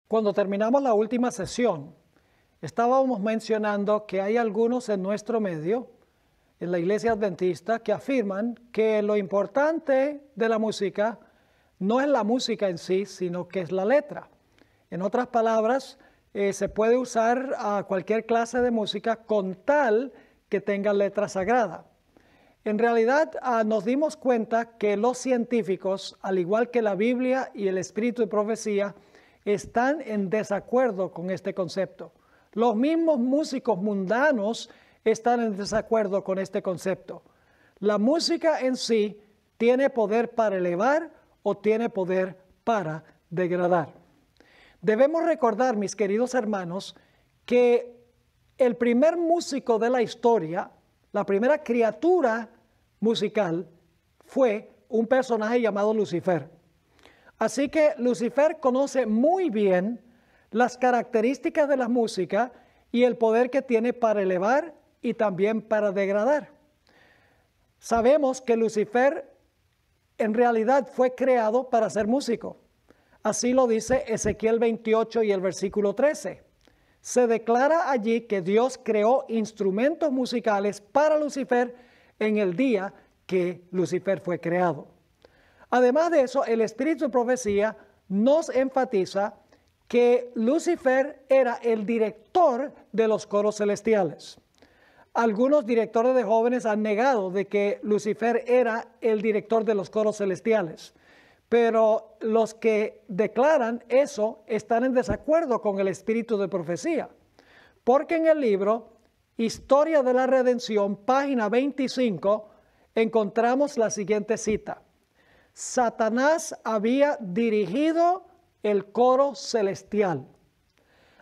Cuando terminamos la última sesión, estábamos mencionando que hay algunos en nuestro medio, en la Iglesia Adventista, que afirman que lo importante de la música no es la música en sí, sino que es la letra. En otras palabras, se puede usar a cualquier clase de música con tal que tenga letra sagrada. En realidad, nos dimos cuenta que los científicos, al igual que la Biblia y el espíritu de profecía, están en desacuerdo con este concepto. Los mismos músicos mundanos están en desacuerdo con este concepto. La música en sí tiene poder para elevar o tiene poder para degradar. Debemos recordar, mis queridos hermanos, que el primer músico de la historia, la primera criatura musical, fue un personaje llamado Lucifer. Así que Lucifer conoce muy bien las características de la música y el poder que tiene para elevar y también para degradar. Sabemos que Lucifer en realidad fue creado para ser músico. Así lo dice Ezequiel 28 y el versículo 13. Se declara allí que Dios creó instrumentos musicales para Lucifer en el día que Lucifer fue creado. Además de eso, el espíritu de profecía nos enfatiza que Lucifer era el director de los coros celestiales. Algunos directores de jóvenes han negado de que Lucifer era el director de los coros celestiales, pero los que declaran eso están en desacuerdo con el espíritu de profecía, porque en el libro Historia de la Redención, página 25, encontramos la siguiente cita. Satanás había dirigido el coro celestial,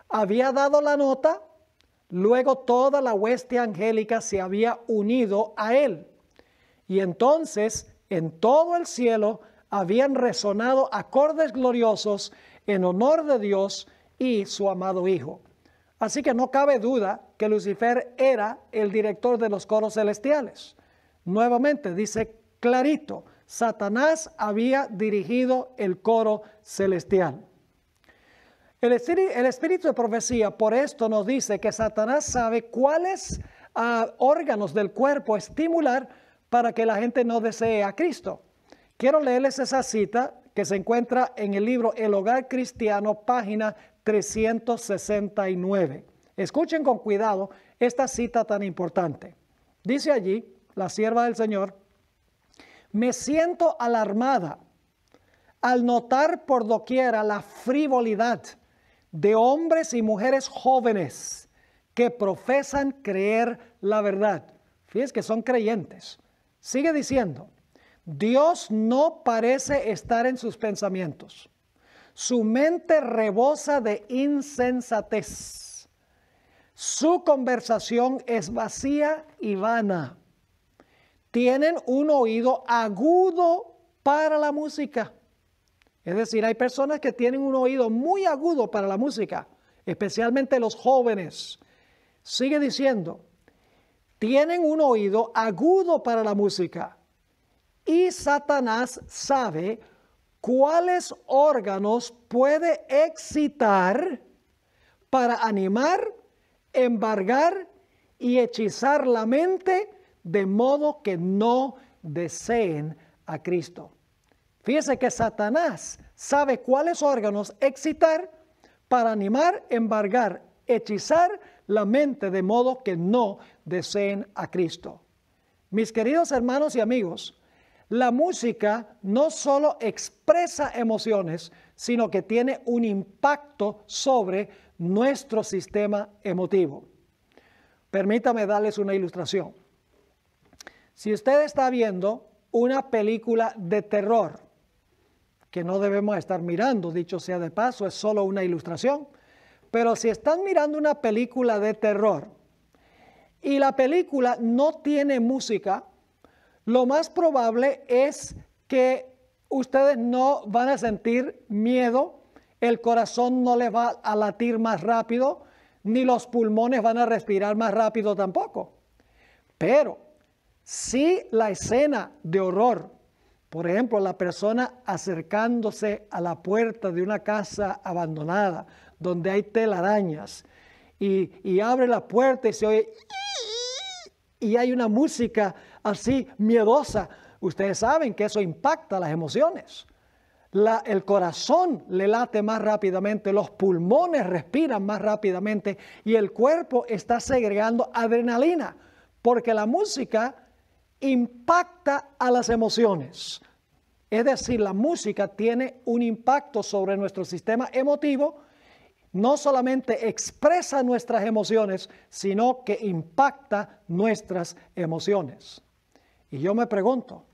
había dado la nota, luego toda la hueste angélica se había unido a él, y entonces en todo el cielo habían resonado acordes gloriosos en honor de Dios y su amado Hijo. Así que no cabe duda que Lucifer era el director de los coros celestiales. Nuevamente dice clarito, Satanás había dirigido el coro celestial. El espíritu de profecía por esto nos dice que Satanás sabe cuáles órganos del cuerpo estimular para que la gente no desee a Cristo. Quiero leerles esa cita que se encuentra en el libro El Hogar Cristiano, página 369. Escuchen con cuidado esta cita tan importante. Dice allí, la sierva del Señor, me siento alarmada al notar por doquiera la frivolidad de hombres y mujeres jóvenes que profesan creer la verdad. Fíjense que son creyentes. Sigue diciendo, Dios no parece estar en sus pensamientos. Su mente rebosa de insensatez. Su conversación es vacía y vana. Tienen un oído agudo para la música. Es decir, hay personas que tienen un oído muy agudo para la música, especialmente los jóvenes. Sigue diciendo, tienen un oído agudo para la música. Y Satanás sabe cuáles órganos puede excitar para animar, embargar y hechizar la mente de modo que no deseen a Cristo. Fíjese que Satanás sabe cuáles órganos excitar para animar, embargar, hechizar la mente de modo que no deseen a Cristo. Mis queridos hermanos y amigos, la música no solo expresa emociones, sino que tiene un impacto sobre nuestro sistema emotivo. Permítame darles una ilustración. Si usted está viendo una película de terror, que no debemos estar mirando, dicho sea de paso, es solo una ilustración, pero si están mirando una película de terror y la película no tiene música, lo más probable es que ustedes no van a sentir miedo, el corazón no les va a latir más rápido, ni los pulmones van a respirar más rápido tampoco. Pero si la escena de horror Por ejemplo, la persona acercándose a la puerta de una casa abandonada donde hay telarañas y abre la puerta y se oye y hay una música así miedosa. Ustedes saben que eso impacta las emociones. El corazón le late más rápidamente, los pulmones respiran más rápidamente y el cuerpo está segregando adrenalina porque la música impacta a las emociones. Es decir, la música tiene un impacto sobre nuestro sistema emotivo. No solamente expresa nuestras emociones, sino que impacta nuestras emociones. Y yo me pregunto,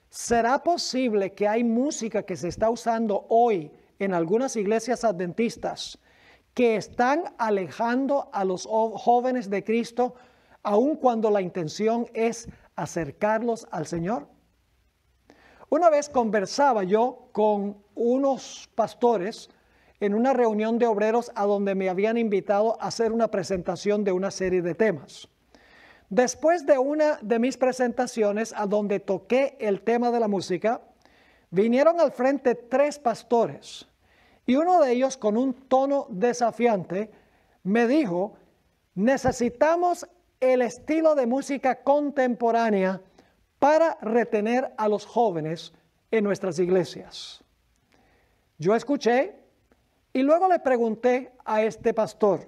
¿será posible que hay música que se está usando hoy en algunas iglesias adventistas que están alejando a los jóvenes de Cristo, aun cuando la intención es acercarlos al Señor? Una vez conversaba yo con unos pastores en una reunión de obreros a donde me habían invitado a hacer una presentación de una serie de temas. Después de una de mis presentaciones a donde toqué el tema de la música, vinieron al frente 3 pastores y uno de ellos con un tono desafiante me dijo: necesitamos el estilo de música contemporánea para retener a los jóvenes en nuestras iglesias. Yo escuché y luego le pregunté a este pastor: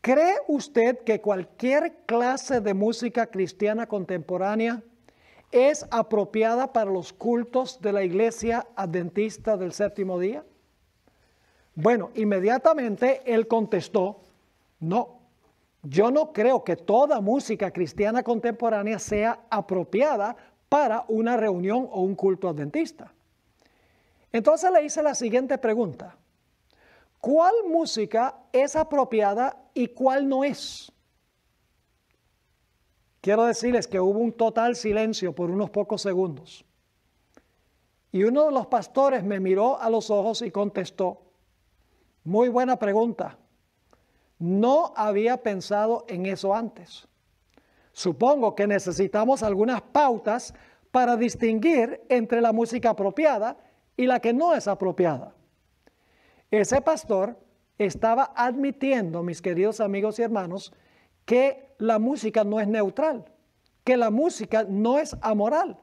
¿cree usted que cualquier clase de música cristiana contemporánea es apropiada para los cultos de la Iglesia Adventista del Séptimo Día? Bueno, inmediatamente él contestó: no, yo no creo que toda música cristiana contemporánea sea apropiada para una reunión o un culto adventista. Entonces le hice la siguiente pregunta: ¿cuál música es apropiada y cuál no es? Quiero decirles que hubo un total silencio por unos pocos segundos. Y uno de los pastores me miró a los ojos y contestó: muy buena pregunta. No había pensado en eso antes. Supongo que necesitamos algunas pautas para distinguir entre la música apropiada y la que no es apropiada. Ese pastor estaba admitiendo, mis queridos amigos y hermanos, que la música no es neutral, que la música no es amoral,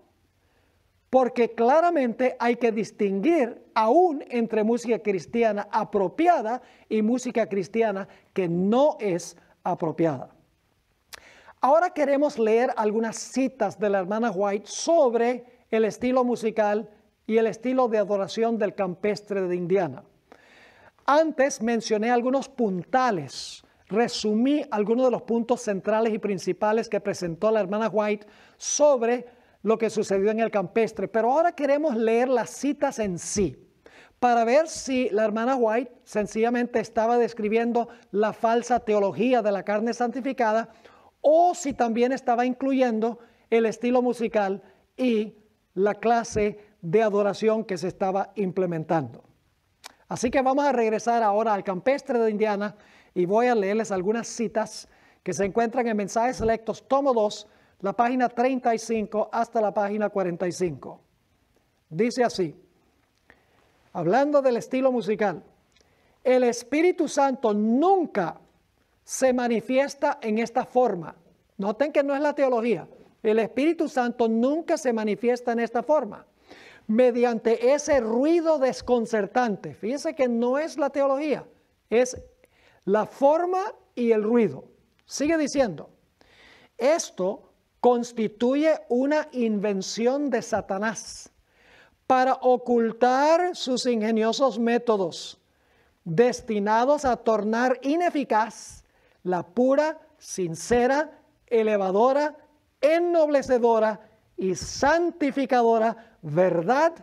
porque claramente hay que distinguir aún entre música cristiana apropiada y música cristiana que no es apropiada. Ahora queremos leer algunas citas de la hermana White sobre el estilo musical y el estilo de adoración del campestre de Indiana. Antes mencioné algunos puntales, resumí algunos de los puntos centrales y principales que presentó la hermana White sobre lo que sucedió en el campestre, pero ahora queremos leer las citas en sí, para ver si la hermana White sencillamente estaba describiendo la falsa teología de la carne santificada o si también estaba incluyendo el estilo musical y la clase de adoración que se estaba implementando. Así que vamos a regresar ahora al campestre de Indiana y voy a leerles algunas citas que se encuentran en Mensajes Selectos, tomo 2, la página 35 hasta la página 45. Dice así, hablando del estilo musical: el Espíritu Santo nunca se manifiesta en esta forma. Noten que no es la teología. El Espíritu Santo nunca se manifiesta en esta forma, mediante ese ruido desconcertante. Fíjense que no es la teología, es la forma y el ruido. Sigue diciendo, esto constituye una invención de Satanás para ocultar sus ingeniosos métodos, destinados a tornar ineficaz la pura, sincera, elevadora, ennoblecedora y santificadora verdad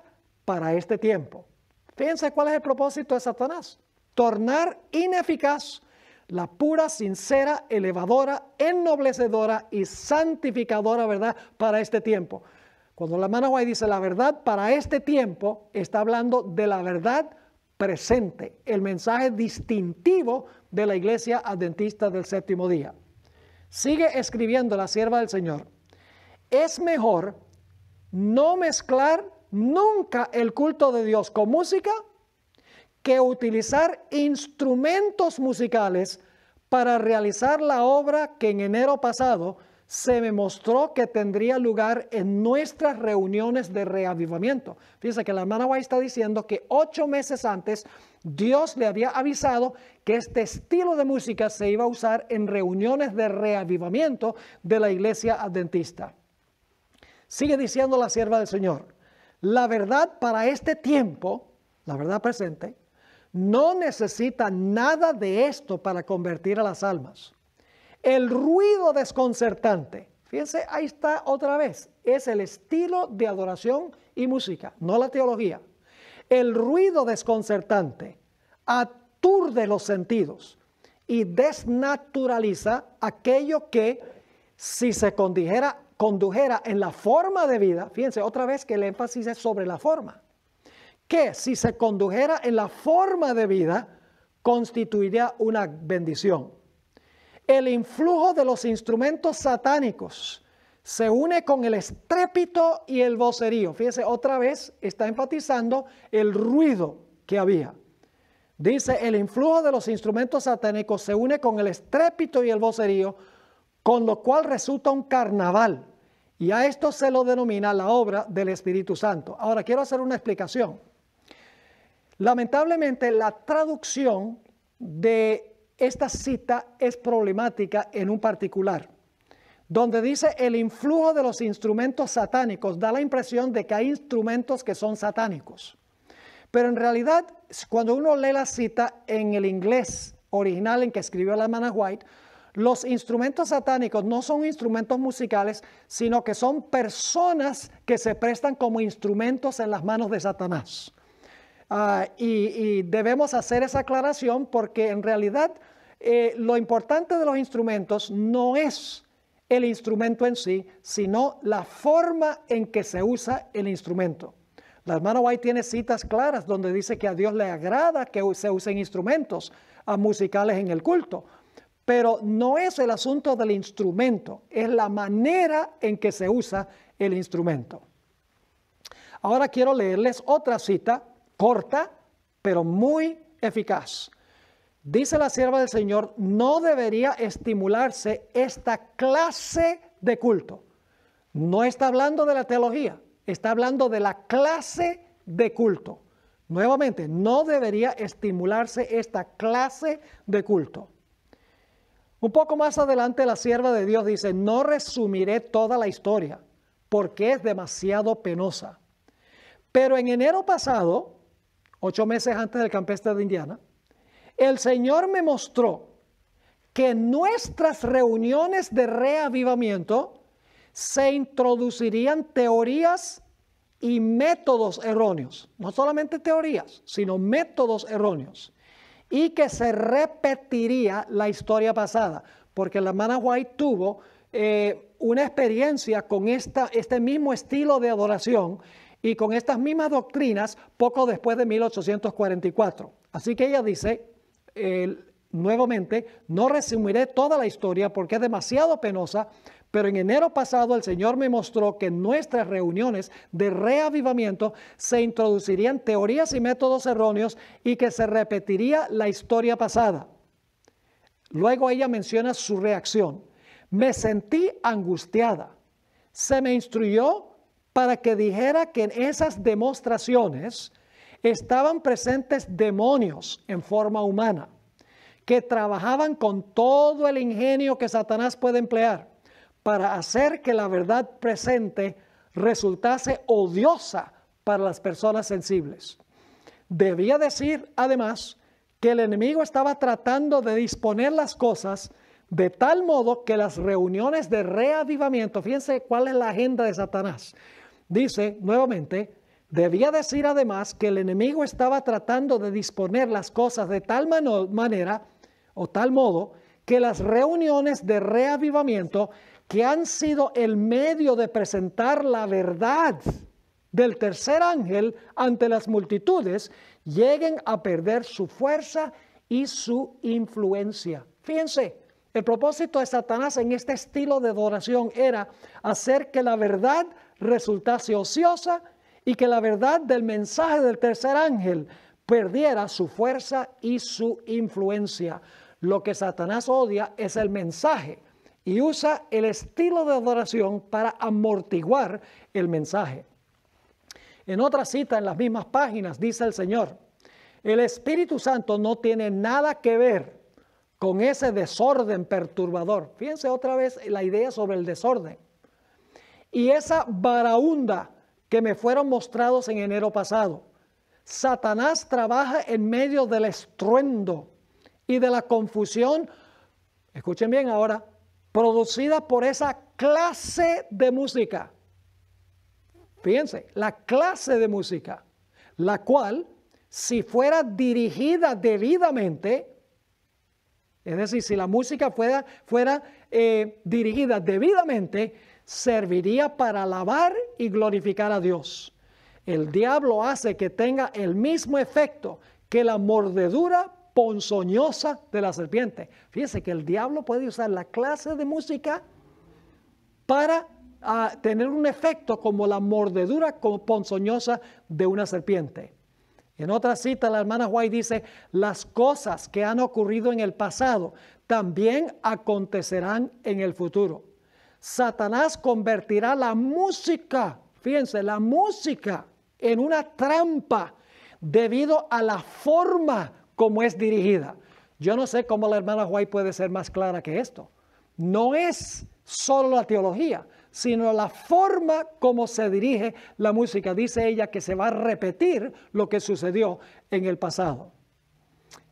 para este tiempo. Fíjense cuál es el propósito de Satanás: tornar ineficaz la pura, sincera, elevadora, ennoblecedora y santificadora verdad para este tiempo. Cuando la hermana White dice la verdad para este tiempo, está hablando de la verdad presente, el mensaje distintivo de la Iglesia Adventista del Séptimo Día. Sigue escribiendo la sierva del Señor: es mejor no mezclar nunca el culto de Dios con música, que utilizar instrumentos musicales para realizar la obra que en enero pasado se me mostró que tendría lugar en nuestras reuniones de reavivamiento. Fíjense que la hermana White está diciendo que 8 meses antes Dios le había avisado que este estilo de música se iba a usar en reuniones de reavivamiento de la iglesia adventista. Sigue diciendo la sierva del Señor, la verdad para este tiempo, la verdad presente, no necesita nada de esto para convertir a las almas. El ruido desconcertante, fíjense, ahí está otra vez, es el estilo de adoración y música, no la teología. El ruido desconcertante aturde los sentidos y desnaturaliza aquello que, si se condujera en la forma de vida, fíjense otra vez que el énfasis es sobre la forma, que si se condujera en la forma de vida, constituiría una bendición. El influjo de los instrumentos satánicos se une con el estrépito y el vocerío. Fíjese, otra vez está enfatizando el ruido que había. Dice, el influjo de los instrumentos satánicos se une con el estrépito y el vocerío, con lo cual resulta un carnaval. Y a esto se lo denomina la obra del Espíritu Santo. Ahora, quiero hacer una explicación. Lamentablemente, la traducción de esta cita es problemática en un particular. Donde dice el influjo de los instrumentos satánicos, da la impresión de que hay instrumentos que son satánicos. Pero en realidad, cuando uno lee la cita en el inglés original en que escribió la hermana White, los instrumentos satánicos no son instrumentos musicales, sino que son personas que se prestan como instrumentos en las manos de Satanás. Y debemos hacer esa aclaración porque en realidad lo importante de los instrumentos no es el instrumento en sí, sino la forma en que se usa el instrumento. La hermana White tiene citas claras donde dice que a Dios le agrada que se usen instrumentos musicales en el culto, pero no es el asunto del instrumento, es la manera en que se usa el instrumento. Ahora quiero leerles otra cita corta, pero muy eficaz. Dice la sierva del Señor, no debería estimularse esta clase de culto. No está hablando de la teología, está hablando de la clase de culto. Nuevamente, no debería estimularse esta clase de culto. Un poco más adelante la sierva de Dios dice, no resumiré toda la historia porque es demasiado penosa. Pero en enero pasado, 8 meses antes del campestre de Indiana, el Señor me mostró que en nuestras reuniones de reavivamiento se introducirían teorías y métodos erróneos. No solamente teorías, sino métodos erróneos. Y que se repetiría la historia pasada, porque la hermana White tuvo una experiencia con este mismo estilo de adoración y con estas mismas doctrinas poco después de 1844. Así que ella dice, nuevamente, no resumiré toda la historia porque es demasiado penosa, pero en enero pasado el Señor me mostró que en nuestras reuniones de reavivamiento se introducirían teorías y métodos erróneos y que se repetiría la historia pasada. Luego ella menciona su reacción. Me sentí angustiada. Se me instruyó para que dijera que en esas demostraciones estaban presentes demonios en forma humana, que trabajaban con todo el ingenio que Satanás puede emplear para hacer que la verdad presente resultase odiosa para las personas sensibles. Debía decir, además, que el enemigo estaba tratando de disponer las cosas de tal modo que las reuniones de reavivamiento, fíjense cuál es la agenda de Satanás. Dice, nuevamente, debía decir además que el enemigo estaba tratando de disponer las cosas de tal manera o tal modo que las reuniones de reavivamiento que han sido el medio de presentar la verdad del tercer ángel ante las multitudes, lleguen a perder su fuerza y su influencia. Fíjense, el propósito de Satanás en este estilo de adoración era hacer que la verdad resultase ociosa y que la verdad del mensaje del tercer ángel perdiera su fuerza y su influencia. Lo que Satanás odia es el mensaje y usa el estilo de adoración para amortiguar el mensaje. En otra cita en las mismas páginas dice el Señor: el Espíritu Santo no tiene nada que ver con ese desorden perturbador. Fíjense otra vez la idea sobre el desorden. Y esa varaunda que me fueron mostrados en enero pasado. Satanás trabaja en medio del estruendo y de la confusión, escuchen bien ahora, producida por esa clase de música. Fíjense, la clase de música, la cual, si fuera dirigida debidamente, es decir, si la música fuera dirigida debidamente, serviría para alabar y glorificar a Dios. El diablo hace que tenga el mismo efecto que la mordedura ponzoñosa de la serpiente. Fíjense que el diablo puede usar la clase de música para tener un efecto como la mordedura ponzoñosa de una serpiente. En otra cita, la hermana White dice: las cosas que han ocurrido en el pasado también acontecerán en el futuro. Satanás convertirá la música, fíjense, la música en una trampa debido a la forma como es dirigida. Yo no sé cómo la hermana White puede ser más clara que esto. No es solo la teología, sino la forma como se dirige la música. Dice ella que se va a repetir lo que sucedió en el pasado.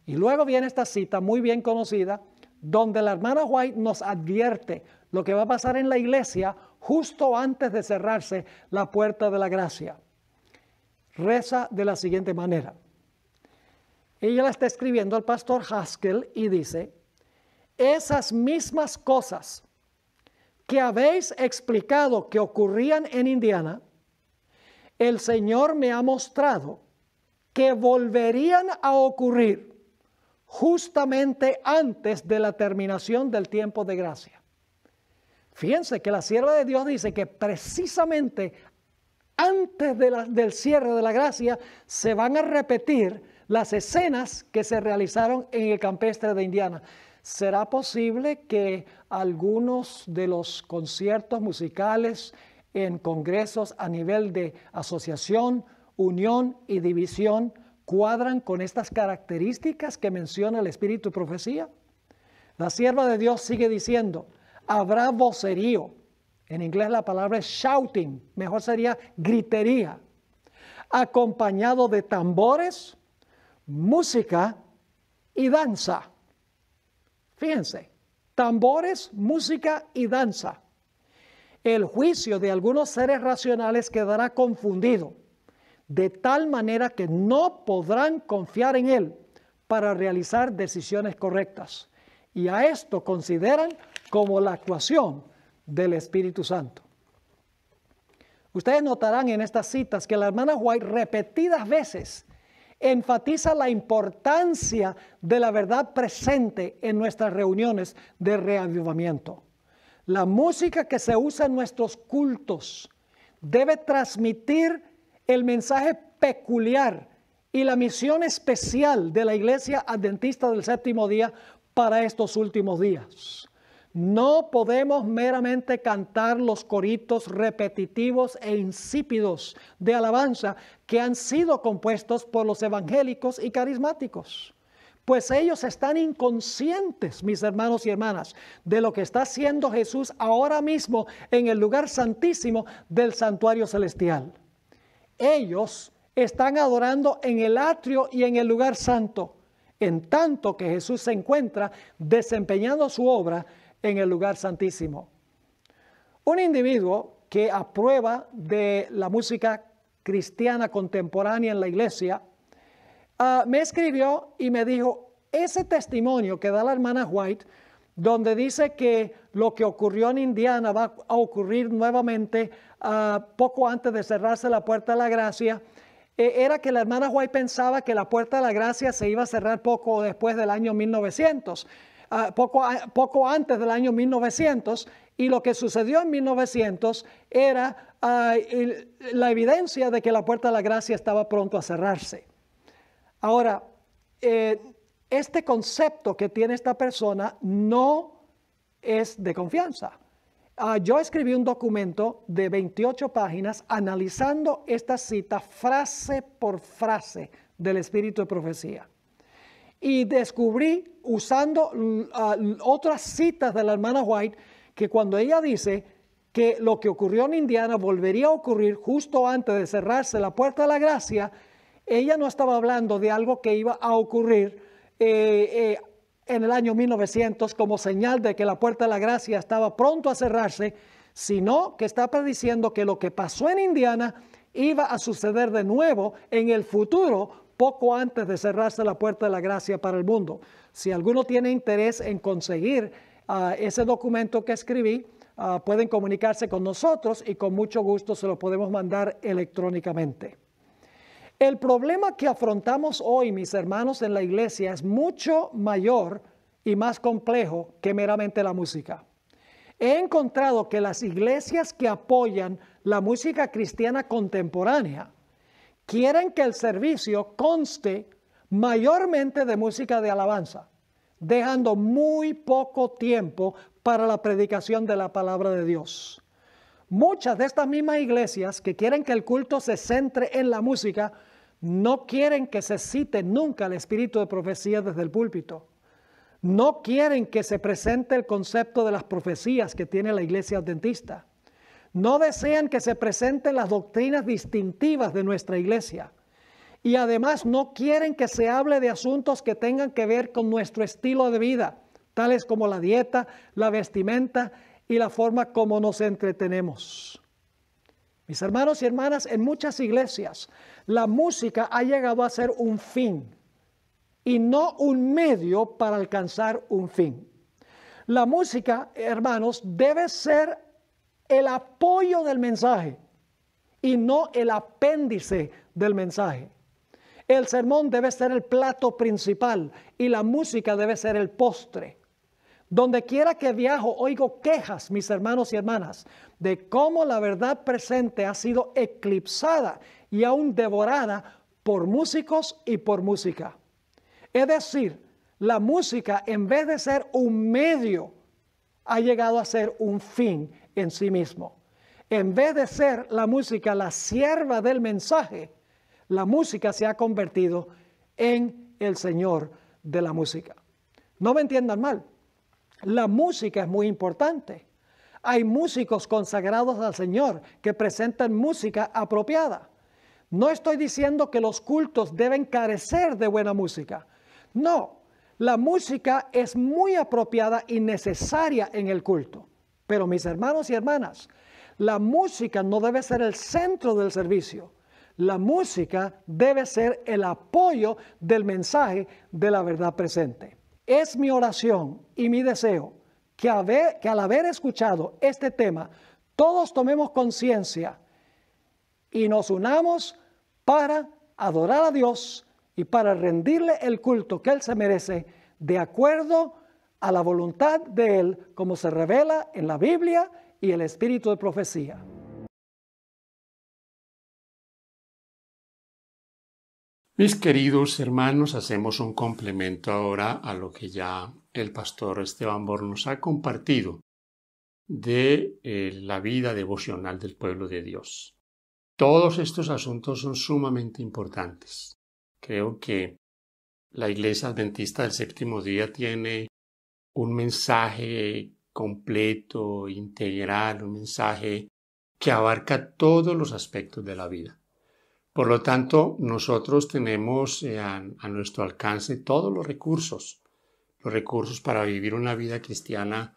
Y luego viene esta cita muy bien conocida, donde la hermana White nos advierte lo que va a pasar en la iglesia justo antes de cerrarse la puerta de la gracia. Reza de la siguiente manera. Ella la está escribiendo al pastor Haskell y dice: esas mismas cosas que habéis explicado que ocurrían en Indiana, el Señor me ha mostrado que volverían a ocurrir justamente antes de la terminación del tiempo de gracia. Fíjense que la sierva de Dios dice que precisamente antes del cierre de la gracia se van a repetir las escenas que se realizaron en el campestre de Indiana. ¿Será posible que algunos de los conciertos musicales en congresos a nivel de asociación, unión y división cuadran con estas características que menciona el Espíritu Profecía? La sierva de Dios sigue diciendo: habrá vocerío. En inglés la palabra es shouting, mejor sería gritería, acompañado de tambores, música y danza. Fíjense, tambores, música y danza. El juicio de algunos seres racionales quedará confundido, de tal manera que no podrán confiar en él para realizar decisiones correctas. Y a esto consideran como la actuación del Espíritu Santo. Ustedes notarán en estas citas que la hermana White repetidas veces enfatiza la importancia de la verdad presente en nuestras reuniones de reavivamiento. La música que se usa en nuestros cultos debe transmitir el mensaje peculiar y la misión especial de la Iglesia Adventista del Séptimo Día para estos últimos días. No podemos meramente cantar los coritos repetitivos e insípidos de alabanza que han sido compuestos por los evangélicos y carismáticos, pues ellos están inconscientes, mis hermanos y hermanas, de lo que está haciendo Jesús ahora mismo en el lugar santísimo del santuario celestial. Ellos están adorando en el atrio y en el lugar santo, en tanto que Jesús se encuentra desempeñando su obra en el lugar santísimo. Un individuo que aprueba de la música cristiana contemporánea en la iglesia, me escribió y me dijo: ese testimonio que da la hermana White, donde dice que lo que ocurrió en Indiana va a ocurrir nuevamente poco antes de cerrarse la puerta de la gracia, era que la hermana White pensaba que la puerta de la gracia se iba a cerrar poco después del año 1900. Poco antes del año 1900, Y lo que sucedió en 1900 era la evidencia de que la puerta de la gracia estaba pronto a cerrarse. Ahora, este concepto que tiene esta persona no es de confianza. Yo escribí un documento de 28 páginas analizando esta cita frase por frase del espíritu de profecía. Y descubrí, usando otras citas de la hermana White, que cuando ella dice que lo que ocurrió en Indiana volvería a ocurrir justo antes de cerrarse la puerta de la gracia, ella no estaba hablando de algo que iba a ocurrir en el año 1900 como señal de que la puerta de la gracia estaba pronto a cerrarse, sino que está prediciendo que lo que pasó en Indiana iba a suceder de nuevo en el futuro, poco antes de cerrarse la puerta de la gracia para el mundo. Si alguno tiene interés en conseguir ese documento que escribí, pueden comunicarse con nosotros y con mucho gusto se lo podemos mandar electrónicamente. El problema que afrontamos hoy, mis hermanos, en la iglesia es mucho mayor y más complejo que meramente la música. He encontrado que las iglesias que apoyan la música cristiana contemporánea quieren que el servicio conste mayormente de música de alabanza, dejando muy poco tiempo para la predicación de la palabra de Dios. Muchas de estas mismas iglesias que quieren que el culto se centre en la música, no quieren que se cite nunca el espíritu de profecía desde el púlpito. No quieren que se presente el concepto de las profecías que tiene la iglesia adventista. No desean que se presenten las doctrinas distintivas de nuestra iglesia. Y además no quieren que se hable de asuntos que tengan que ver con nuestro estilo de vida, tales como la dieta, la vestimenta y la forma como nos entretenemos. Mis hermanos y hermanas, en muchas iglesias la música ha llegado a ser un fin y no un medio para alcanzar un fin. La música, hermanos, debe ser el apoyo del mensaje y no el apéndice del mensaje. El sermón debe ser el plato principal y la música debe ser el postre. Donde quiera que viajo, oigo quejas, mis hermanos y hermanas, de cómo la verdad presente ha sido eclipsada y aún devorada por músicos y por música. Es decir, la música, en vez de ser un medio, ha llegado a ser un fin en sí mismo. En vez de ser la música la sierva del mensaje, la música se ha convertido en el Señor de la música. No me entiendan mal. La música es muy importante. Hay músicos consagrados al Señor que presentan música apropiada. No estoy diciendo que los cultos deben carecer de buena música. No, la música es muy apropiada y necesaria en el culto. Pero mis hermanos y hermanas, la música no debe ser el centro del servicio. La música debe ser el apoyo del mensaje de la verdad presente. Es mi oración y mi deseo que al haber escuchado este tema, todos tomemos conciencia y nos unamos para adorar a Dios y para rendirle el culto que Él se merece de acuerdo a la voluntad de Él, como se revela en la Biblia y el espíritu de profecía. Mis queridos hermanos, hacemos un complemento ahora a lo que ya el pastor Esteban Born nos ha compartido de la vida devocional del pueblo de Dios. Todos estos asuntos son sumamente importantes. Creo que la Iglesia Adventista del Séptimo Día tiene un mensaje completo, integral, un mensaje que abarca todos los aspectos de la vida. Por lo tanto, nosotros tenemos a nuestro alcance todos los recursos para vivir una vida cristiana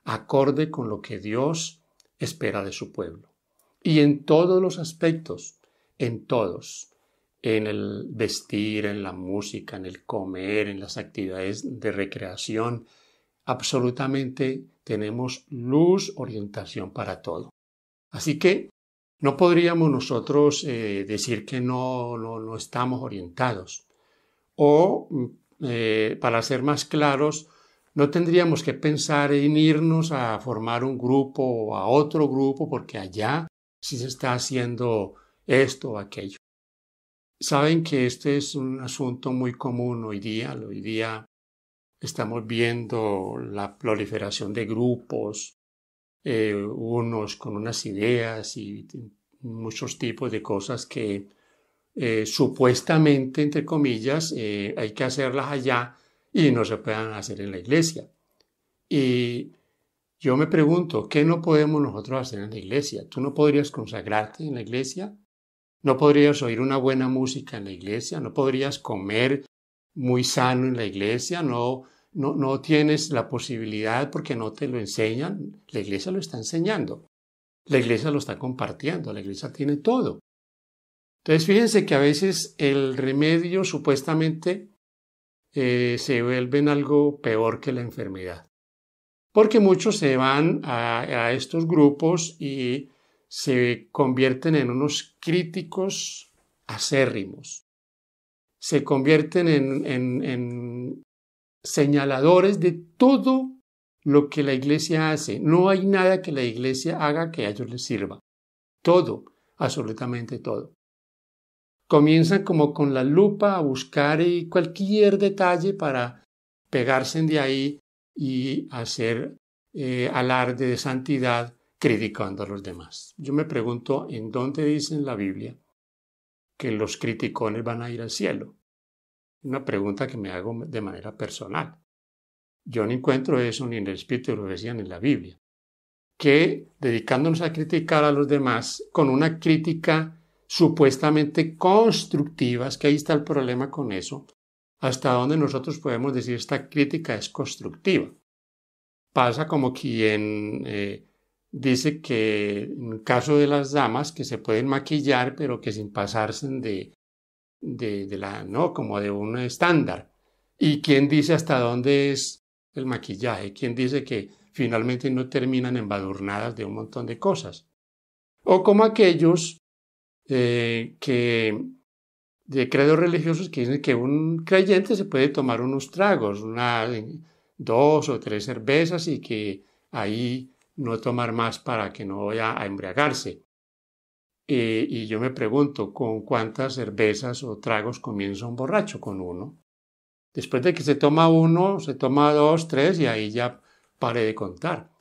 acorde con lo que Dios espera de su pueblo. Y en todos los aspectos, en todos, en el vestir, en la música, en el comer, en las actividades de recreación, absolutamente tenemos luz, orientación para todo. Así que no podríamos nosotros decir que no estamos orientados. O, para ser más claros, No tendríamos que pensar en irnos a formar un grupo o a otro grupo porque allá sí se está haciendo esto o aquello. Saben que este es un asunto muy común hoy día. Hoy día estamos viendo la proliferación de grupos, unos con unas ideas y muchos tipos de cosas que supuestamente, entre comillas, hay que hacerlas allá y no se puedan hacer en la iglesia. Y yo me pregunto, ¿qué no podemos nosotros hacer en la iglesia? ¿Tú no podrías consagrarte en la iglesia? ¿No podrías oír una buena música en la iglesia? ¿No podrías comer muy sano en la iglesia? No tienes la posibilidad porque no te lo enseñan. La iglesia lo está enseñando. La iglesia lo está compartiendo. La iglesia tiene todo. Entonces, fíjense que a veces el remedio supuestamente se vuelve en algo peor que la enfermedad. Porque muchos se van a estos grupos y se convierten en unos críticos acérrimos. Se convierten en señaladores de todo lo que la iglesia hace. No hay nada que la iglesia haga que a ellos les sirva. Todo, absolutamente todo. Comienzan como con la lupa a buscar cualquier detalle para pegarse de ahí y hacer alarde de santidad criticando a los demás. Yo me pregunto, ¿en dónde dice en la Biblia que los criticones van a ir al cielo? Una pregunta que me hago de manera personal. Yo no encuentro eso ni en el Espíritu de Profecía ni en la Biblia. Que dedicándonos a criticar a los demás con una crítica supuestamente constructiva, es que ahí está el problema con eso, hasta donde nosotros podemos decir esta crítica es constructiva. Pasa como quien dice que en el caso de las damas que se pueden maquillar pero que sin pasarse no, como de un estándar. ¿Y quién dice hasta dónde es el maquillaje? ¿Quién dice que finalmente no terminan embadurnadas de un montón de cosas? O como aquellos que de credos religiosos que dicen que un creyente se puede tomar unos tragos, 2 o 3 cervezas y que ahí no tomar más para que no vaya a embriagarse. Y yo me pregunto, ¿con cuántas cervezas o tragos comienza un borracho? Con uno. Después de que se toma uno, se toma 2, 3 y ahí ya pare de contar.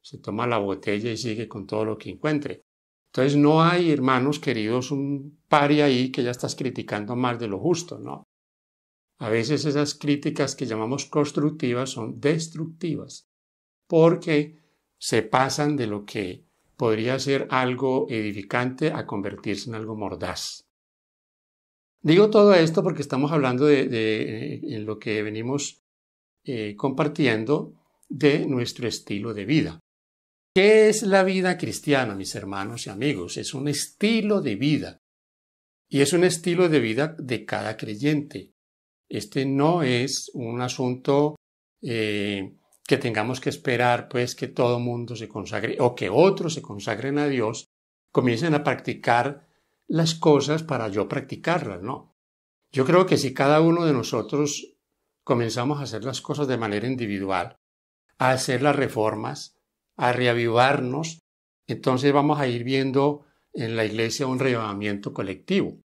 Se toma la botella y sigue con todo lo que encuentre. Entonces no hay, hermanos queridos, un pari ahí que ya estás criticando más de lo justo, ¿no? A veces esas críticas que llamamos constructivas son destructivas porque se pasan de lo que podría ser algo edificante a convertirse en algo mordaz. Digo todo esto porque estamos hablando en lo que venimos compartiendo de nuestro estilo de vida. ¿Qué es la vida cristiana, mis hermanos y amigos? Es un estilo de vida. Y es un estilo de vida de cada creyente. Este no es un asunto que tengamos que esperar, pues, que todo mundo se consagre o que otros se consagren a Dios, comiencen a practicar las cosas para yo practicarlas, ¿no? Yo creo que si cada uno de nosotros comenzamos a hacer las cosas de manera individual, a hacer las reformas, a reavivarnos, entonces vamos a ir viendo en la iglesia un reavivamiento colectivo.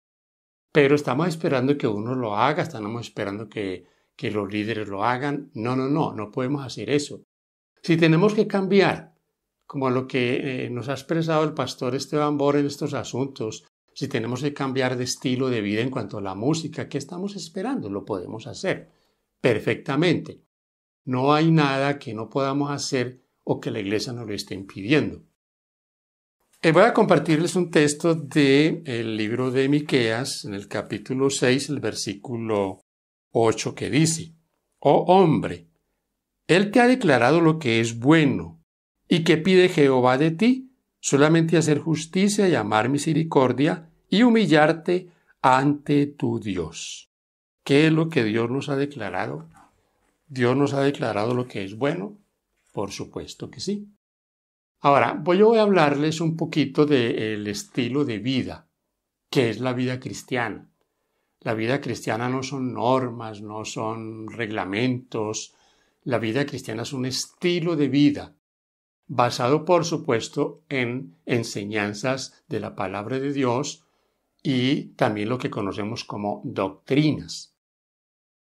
Pero estamos esperando que uno lo haga, estamos esperando que los líderes lo hagan. No podemos hacer eso. Si tenemos que cambiar, como lo que nos ha expresado el pastor Esteban Bor en estos asuntos, si tenemos que cambiar de estilo de vida en cuanto a la música, ¿qué estamos esperando? Lo podemos hacer perfectamente. No hay nada que no podamos hacer o que la iglesia nos lo esté impidiendo. Voy a compartirles un texto del libro de Miqueas, en el capítulo 6, el versículo 8, que dice: Oh hombre, Él te ha declarado lo que es bueno, y que pide Jehová de ti, solamente hacer justicia y amar misericordia, y humillarte ante tu Dios. ¿Qué es lo que Dios nos ha declarado? ¿Dios nos ha declarado lo que es bueno? Por supuesto que sí. Ahora, yo voy a hablarles un poquito del estilo de vida, que es la vida cristiana. La vida cristiana no son normas, no son reglamentos, La vida cristiana es un estilo de vida basado, por supuesto, en enseñanzas de la palabra de Dios y también lo que conocemos como doctrinas.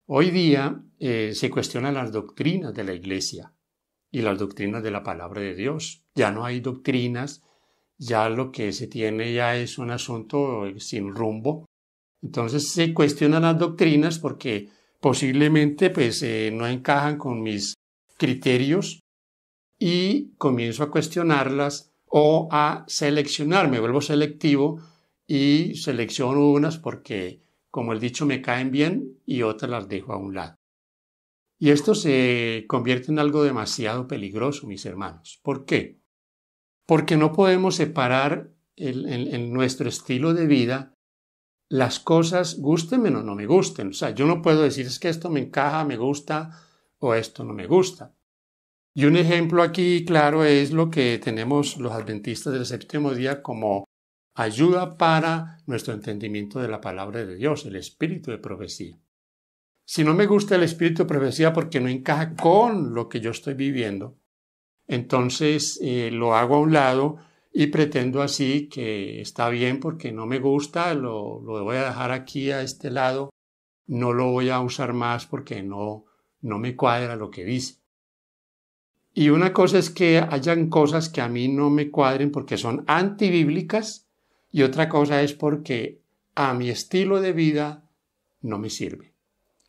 Hoy día se cuestionan las doctrinas de la Iglesia y las doctrinas de la palabra de Dios. Ya no hay doctrinas, ya lo que se tiene ya es un asunto sin rumbo. Entonces se cuestionan las doctrinas porque posiblemente no encajan con mis criterios y comienzo a cuestionarlas o a seleccionar, me vuelvo selectivo y selecciono unas porque, como el dicho, me caen bien y otras las dejo a un lado. Y esto se convierte en algo demasiado peligroso, mis hermanos. ¿Por qué? Porque no podemos separar en nuestro estilo de vida las cosas, gústenme o no me gusten. O sea, yo no puedo decir es que esto me encaja, me gusta o esto no me gusta. Y un ejemplo aquí claro es lo que tenemos los adventistas del séptimo día como ayuda para nuestro entendimiento de la palabra de Dios, el espíritu de profecía. Si no me gusta el espíritu de profecía porque no encaja con lo que yo estoy viviendo, entonces lo hago a un lado y pretendo así que está bien porque no me gusta, lo voy a dejar aquí a este lado, no lo voy a usar más porque no me cuadra lo que dice. Y una cosa es que hayan cosas que a mí no me cuadren porque son antibíblicas y otra cosa es porque a mi estilo de vida no me sirve.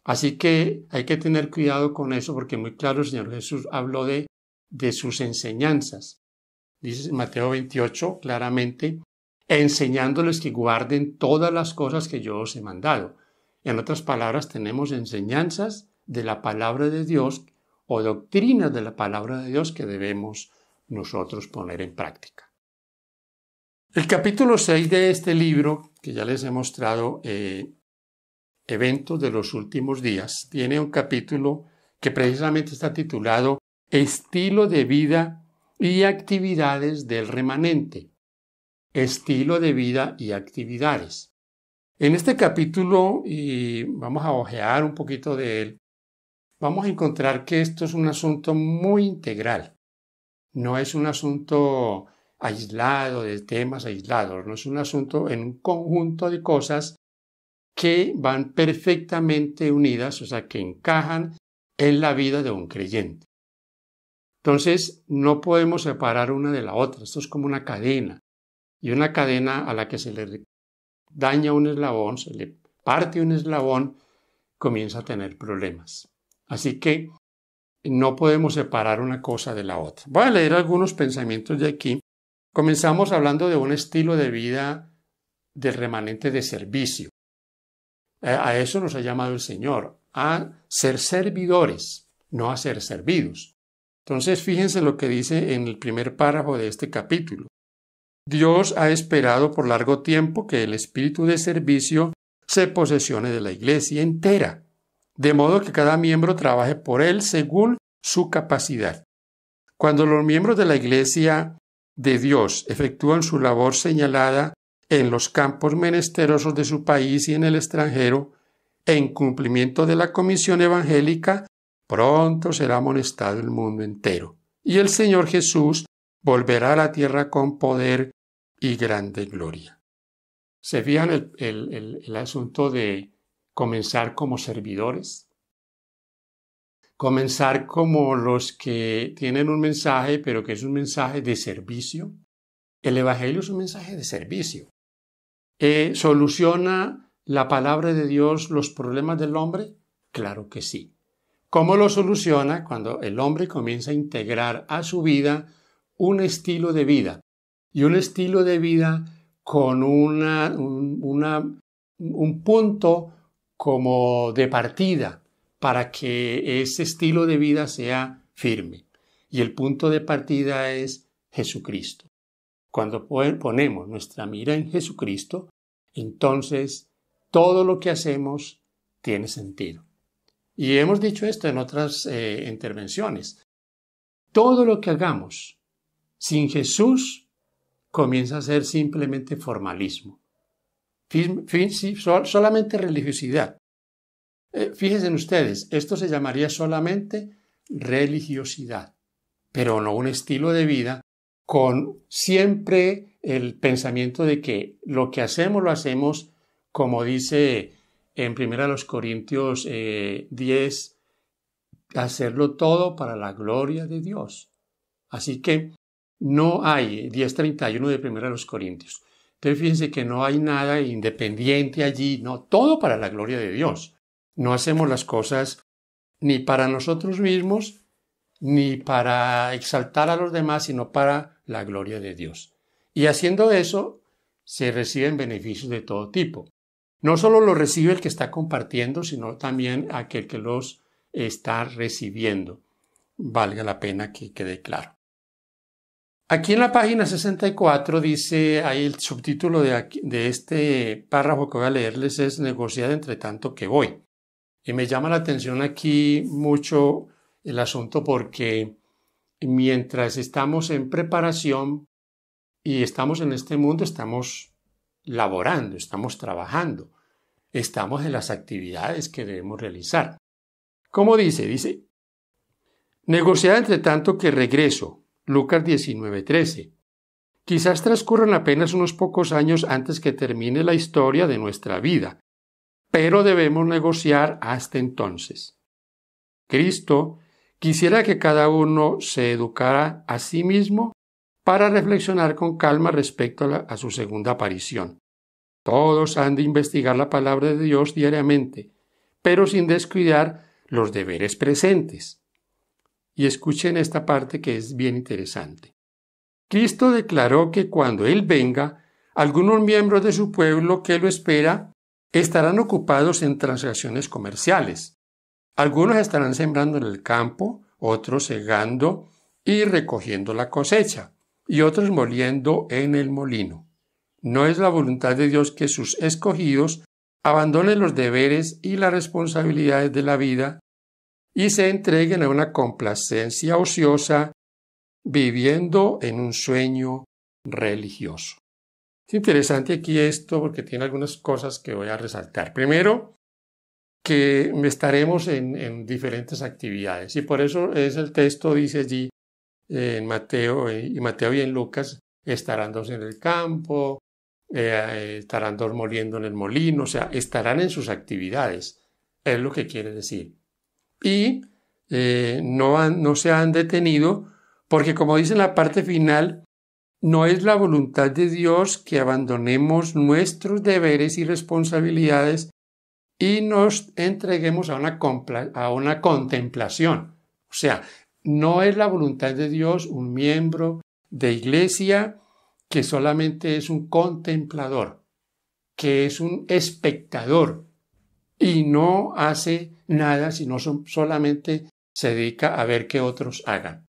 Así que hay que tener cuidado con eso porque muy claro el Señor Jesús habló de sus enseñanzas. Dice en Mateo 28 claramente, enseñándoles que guarden todas las cosas que yo os he mandado. En otras palabras, tenemos enseñanzas de la palabra de Dios o doctrinas de la palabra de Dios que debemos nosotros poner en práctica. El capítulo 6 de este libro, que ya les he mostrado, Eventos de los últimos días, tiene un capítulo que precisamente está titulado Estilo de vida y actividades del remanente. Estilo de vida y actividades. En este capítulo, y vamos a ojear un poquito de él, vamos a encontrar que esto es un asunto muy integral. No es un asunto aislado, de temas aislados, no es un asunto en un conjunto de cosas que van perfectamente unidas, o sea, que encajan en la vida de un creyente. Entonces, no podemos separar una de la otra. Esto es como una cadena. Y una cadena a la que se le daña un eslabón, se le parte un eslabón, comienza a tener problemas. Así que no podemos separar una cosa de la otra. Voy a leer algunos pensamientos de aquí. Comenzamos hablando de un estilo de vida del remanente de servicio. A eso nos ha llamado el Señor, a ser servidores, no a ser servidos. Entonces, fíjense lo que dice en el primer párrafo de este capítulo. Dios ha esperado por largo tiempo que el espíritu de servicio se posesione de la iglesia entera, de modo que cada miembro trabaje por él según su capacidad. Cuando los miembros de la iglesia de Dios efectúan su labor señalada en los campos menesterosos de su país y en el extranjero, en cumplimiento de la comisión evangélica, pronto será amonestado el mundo entero, y el Señor Jesús volverá a la tierra con poder y grande gloria. ¿Se fijan el asunto de comenzar como servidores? Comenzar como los que tienen un mensaje, pero que es un mensaje de servicio. El Evangelio es un mensaje de servicio. ¿Soluciona la palabra de Dios los problemas del hombre? Claro que sí. ¿Cómo lo soluciona? Cuando el hombre comienza a integrar a su vida un estilo de vida. Y un estilo de vida con un punto como de partida para que ese estilo de vida sea firme. Y el punto de partida es Jesucristo. Cuando ponemos nuestra mira en Jesucristo, entonces todo lo que hacemos tiene sentido. Y hemos dicho esto en otras intervenciones. Todo lo que hagamos sin Jesús comienza a ser simplemente formalismo. Solamente religiosidad. Fíjense ustedes, esto se llamaría solamente religiosidad, pero no un estilo de vida con siempre el pensamiento de que lo que hacemos lo hacemos, como dice en 1 Corintios 10, hacerlo todo para la gloria de Dios. Así que no hay 10:31 de 1 Corintios. Entonces fíjense que no hay nada independiente allí, no, todo para la gloria de Dios. No hacemos las cosas ni para nosotros mismos, ni para exaltar a los demás, sino para la gloria de Dios. Y haciendo eso, se reciben beneficios de todo tipo. No solo los recibe el que está compartiendo, sino también aquel que los está recibiendo. Valga la pena que quede claro. Aquí en la página 64 dice, ahí el subtítulo de este párrafo que voy a leerles es negociar entre tanto que voy. Y me llama la atención aquí mucho el asunto porque mientras estamos en preparación y estamos en este mundo, estamos laborando, estamos trabajando, estamos en las actividades que debemos realizar. ¿Cómo dice? Dice, negociar entre tanto que regreso. Lucas 19:13. Quizás transcurran apenas unos pocos años antes que termine la historia de nuestra vida, pero debemos negociar hasta entonces. Cristo quisiera que cada uno se educara a sí mismo para reflexionar con calma respecto a su segunda aparición. Todos han de investigar la palabra de Dios diariamente, pero sin descuidar los deberes presentes. Y escuchen esta parte que es bien interesante. Cristo declaró que cuando Él venga, algunos miembros de su pueblo que lo espera estarán ocupados en transacciones comerciales. Algunos estarán sembrando en el campo, otros segando y recogiendo la cosecha, y otros moliendo en el molino. No es la voluntad de Dios que sus escogidos abandonen los deberes y las responsabilidades de la vida y se entreguen a una complacencia ociosa, viviendo en un sueño religioso. Es interesante aquí esto porque tiene algunas cosas que voy a resaltar. Primero, que estaremos en diferentes actividades y por eso es el texto, dice allí en Mateo y en Lucas, estarán dos en el campo, estarán dos moliendo en el molino, o sea, estarán en sus actividades, es lo que quiere decir. Y no se han detenido porque, como dice en la parte final, no es la voluntad de Dios que abandonemos nuestros deberes y responsabilidades y nos entreguemos a una contemplación. O sea, no es la voluntad de Dios un miembro de iglesia que solamente es un contemplador, que es un espectador y no hace nada, sino solamente se dedica a ver qué otros hagan.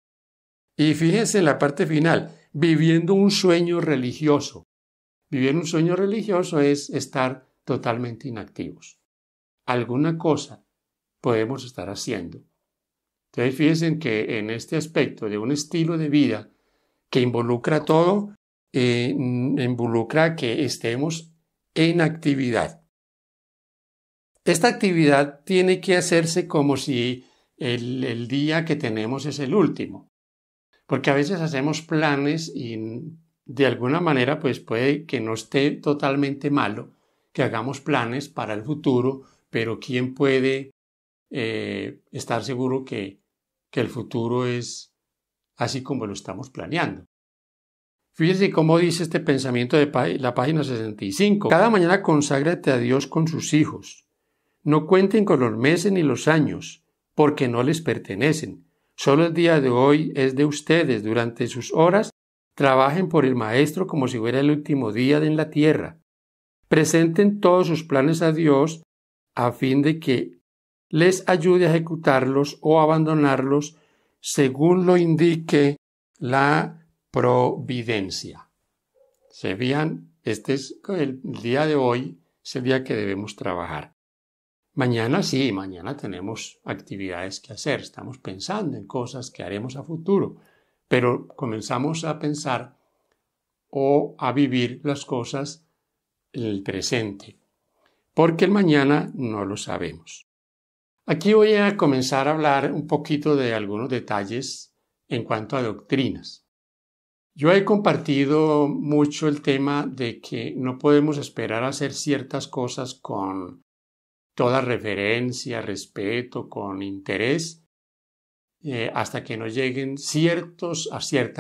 Y fíjense en la parte final, viviendo un sueño religioso. Vivir un sueño religioso es estar totalmente inactivos. Alguna cosa podemos estar haciendo. Entonces fíjense que en este aspecto de un estilo de vida que involucra todo, involucra que estemos en actividad. Esta actividad tiene que hacerse como si el día que tenemos es el último, porque a veces hacemos planes y de alguna manera pues puede que no esté totalmente malo que hagamos planes para el futuro, pero ¿quién puede estar seguro que el futuro es así como lo estamos planeando? Fíjense cómo dice este pensamiento de la página 65. Cada mañana conságrate a Dios con sus hijos. No cuenten con los meses ni los años, porque no les pertenecen. Solo el día de hoy es de ustedes. Durante sus horas, trabajen por el Maestro como si fuera el último día en la tierra. Presenten todos sus planes a Dios a fin de que les ayude a ejecutarlos o abandonarlos según lo indique la providencia. Se vean, este es el día de hoy, es el día que debemos trabajar. Mañana sí, mañana tenemos actividades que hacer, estamos pensando en cosas que haremos a futuro, pero comenzamos a pensar o a vivir las cosas en el presente, porque el mañana no lo sabemos. Aquí voy a comenzar a hablar un poquito de algunos detalles en cuanto a doctrinas. Yo he compartido mucho el tema de que no podemos esperar a hacer ciertas cosas con toda referencia, respeto, con interés, hasta que nos lleguen ciertas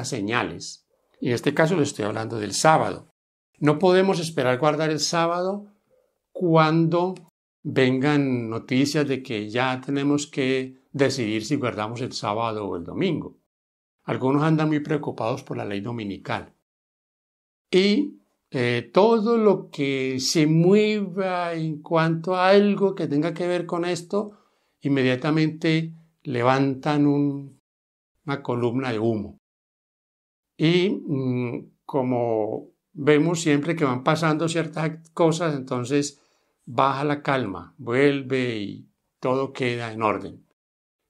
señales. Y en este caso le estoy hablando del sábado. No podemos esperar guardar el sábado cuando vengan noticias de que ya tenemos que decidir si guardamos el sábado o el domingo. Algunos andan muy preocupados por la ley dominical. Y todo lo que se mueva en cuanto a algo que tenga que ver con esto, inmediatamente levantan una columna de humo. Y como vemos siempre que van pasando ciertas cosas, entonces baja la calma, vuelve y todo queda en orden.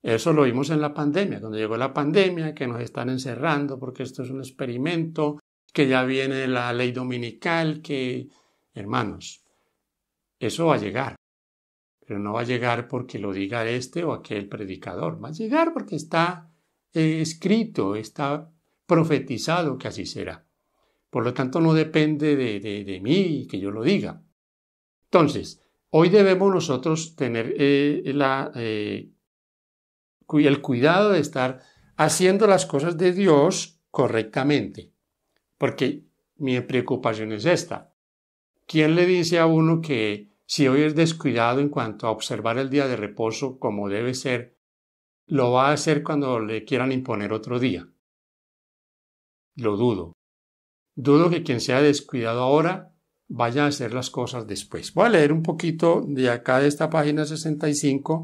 Eso lo vimos en la pandemia, cuando llegó la pandemia, que nos están encerrando porque esto es un experimento, que ya viene la ley dominical, que, hermanos, eso va a llegar, pero no va a llegar porque lo diga este o aquel predicador, va a llegar porque está escrito, está profetizado que así será. Por lo tanto, no depende de mí que yo lo diga. Entonces, hoy debemos nosotros tener el cuidado de estar haciendo las cosas de Dios correctamente, porque mi preocupación es esta. ¿Quién le dice a uno que si hoy es descuidado en cuanto a observar el día de reposo como debe ser, lo va a hacer cuando le quieran imponer otro día? Lo dudo. Dudo que quien sea descuidado ahora vaya a hacer las cosas después. Voy a leer un poquito de acá de esta página 65